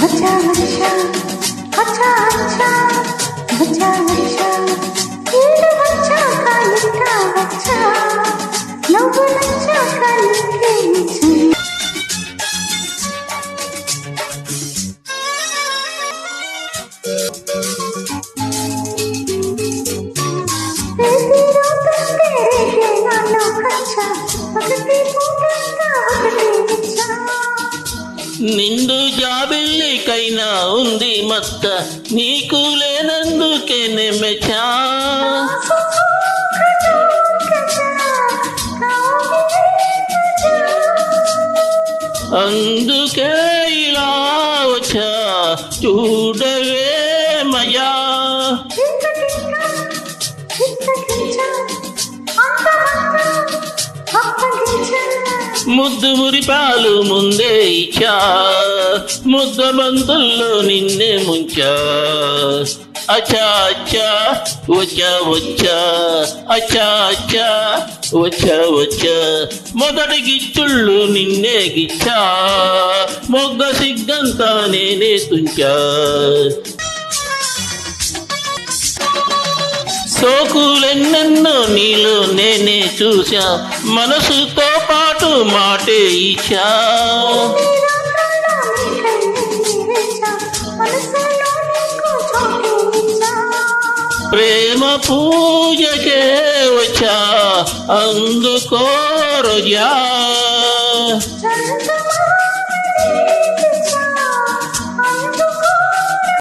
अच्छा अच्छा अच्छा अच्छा अच्छा अच्छा ये अच्छा का अच्छा लव अच्छा का నిండు జాబిల్లికైనా ఉంది మత్త నీకు లేనందుకే నెమెచా అందుకే ఇలా వచ్చా చూడవే మయా ముద్దు మురిపాలు ముందే ఇచ్చా ముద్ద బంతుల్లో నిన్నే ముంచా అచ్చా అచ్చా వచ్చా వచ్చా అచ్చా అచ్చా వచ్చా వచ్చా మొదటి గిచ్చుళ్ళు నిన్నే గిచ్చా మొగ్గ సిగ్గంతా నేనే తుంచా సోకులెన్నెన్నో నీలో నేనే చూశా మనసుతో పాటు మాటే ఇచ్చా ప్రేమ పూజకే వచ్చా అందుకో రోజా